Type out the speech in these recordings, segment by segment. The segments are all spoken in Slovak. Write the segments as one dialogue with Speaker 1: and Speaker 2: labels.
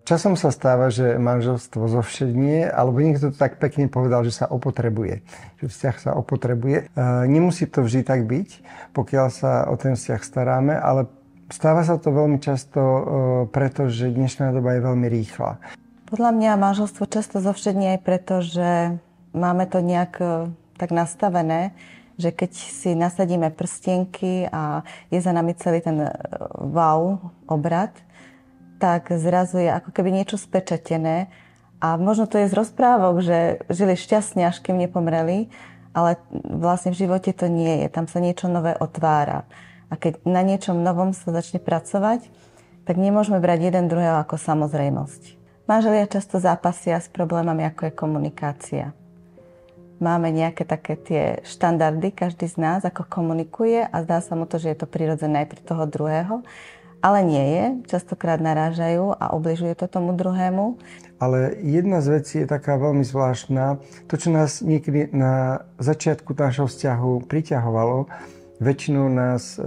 Speaker 1: Časom sa stáva, že manželstvo zovšednie, alebo niekto to tak pekne povedal, že sa opotrebuje. Že vzťah sa opotrebuje. Nemusí to vždy tak byť, pokiaľ sa o ten vzťah staráme, ale stáva sa to veľmi často, pretože dnešná doba je veľmi rýchla.
Speaker 2: Podľa mňa manželstvo často zovšednie aj preto, že máme to nejak tak nastavené, že keď si nasadíme prstienky a je za nami celý ten wow obrad, tak zrazu je ako keby niečo spečatené. A možno to je z rozprávok, že žili šťastne, až kým nepomreli, ale vlastne v živote to nie je. Tam sa niečo nové otvára. A keď na niečom novom sa začne pracovať, tak nemôžeme brať jeden druhého ako samozrejmosť. Manželia často zápasia s problémami, ako je komunikácia. Máme nejaké také tie štandardy, každý z nás, ako komunikuje a zdá sa mu to, že je to prirodzené aj pre toho druhého. Ale nie je, častokrát narážajú a ubližujú to tomu druhému.
Speaker 1: Ale jedna z vecí je taká veľmi zvláštna. To, čo nás niekedy na začiatku nášho vzťahu priťahovalo, väčšinou nás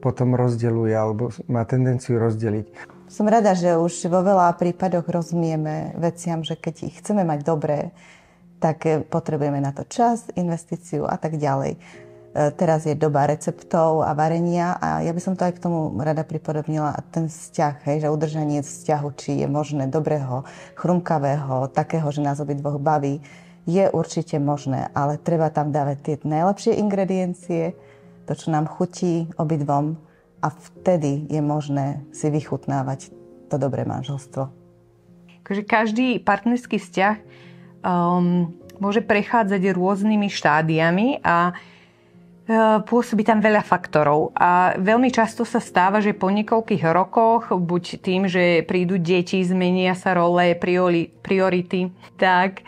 Speaker 1: potom rozdeľuje alebo má tendenciu rozdeliť.
Speaker 2: Som rada, že už vo veľa prípadoch rozumieme veciam, že keď ich chceme mať dobré, tak potrebujeme na to čas, investíciu a tak ďalej. Teraz je doba receptov a varenia a ja by som to aj k tomu rada pripodobnila. Ten vzťah, že udržanie vzťahu, či je možné dobrého, chrumkavého, takého, že nás obidvoch baví, je určite možné, ale treba tam dávať tie najlepšie ingrediencie, to, čo nám chutí obidvom a vtedy je možné si vychutnávať to dobré manželstvo.
Speaker 3: Takže každý partnerský vzťah môže prechádzať rôznymi štádiami a pôsobí tam veľa faktorov a veľmi často sa stáva, že po niekoľkých rokoch, buď tým, že prídu deti, zmenia sa role, priority, tak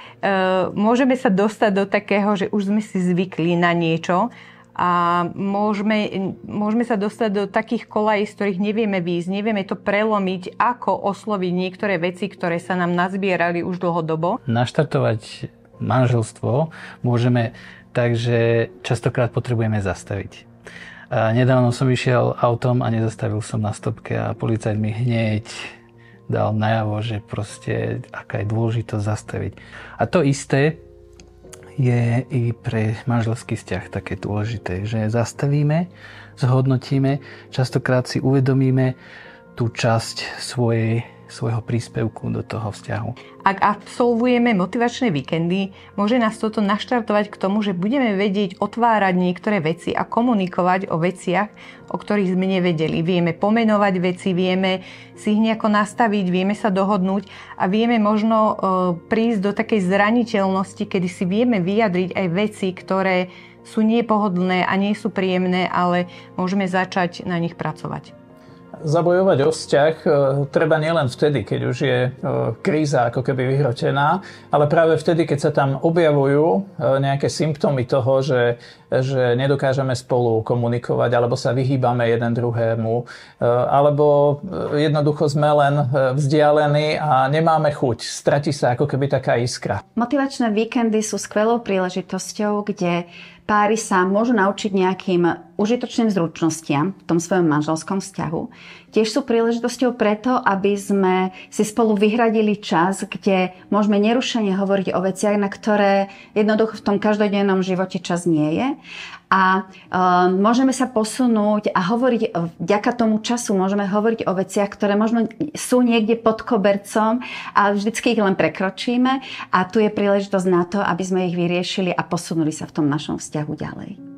Speaker 3: môžeme sa dostať do takého, že už sme si zvykli na niečo a môžeme sa dostať do takých kolají, z ktorých nevieme výjsť, nevieme to prelomiť, ako osloviť niektoré veci, ktoré sa nám nazbierali už dlhodobo.
Speaker 4: Naštartovať manželstvo môžeme, takže častokrát potrebujeme zastaviť. Nedávno som išiel autom a nezastavil som na stopke a policajt mi hneď dal najavo, že proste aká je dôležitosť zastaviť. A to isté je i pre manželský vzťah také dôležité, že zastavíme, zhodnotíme, častokrát si uvedomíme tú časť svojho príspevku do toho vzťahu.
Speaker 3: Ak absolvujeme motivačné víkendy, môže nás toto naštartovať k tomu, že budeme vedieť otvárať niektoré veci a komunikovať o veciach, o ktorých sme nevedeli. Vieme pomenovať veci, vieme si ich nejako nastaviť, vieme sa dohodnúť a vieme možno prísť do takej zraniteľnosti, kedy si vieme vyjadriť aj veci, ktoré sú nepohodlné a nie sú príjemné, ale môžeme začať na nich pracovať.
Speaker 5: Zabojovať o vzťah treba nielen vtedy, keď už je kríza ako keby vyhrotená, ale práve vtedy, keď sa tam objavujú nejaké symptómy toho, že nedokážeme spolu komunikovať, alebo sa vyhýbame jeden druhému, alebo jednoducho sme len vzdialení a nemáme chuť. Stratí sa ako keby taká iskra.
Speaker 6: Motivačné víkendy sú skvelou príležitosťou, kde páry sa môžu naučiť nejakým užitočným zručnostiam v tom svojom manželskom vzťahu. Tiež sú príležitosťou preto, aby sme si spolu vyhradili čas, kde môžeme nerušene hovoriť o veciach, na ktoré jednoducho v tom každodennom živote čas nie je. A môžeme sa posunúť a hovoriť, vďaka tomu času môžeme hovoriť o veciach, ktoré možno sú niekde pod kobercom a vždycky ich len prekročíme. A tu je príležitosť na to, aby sme ich vyriešili a posunuli sa v tom našom vzťahu ďalej.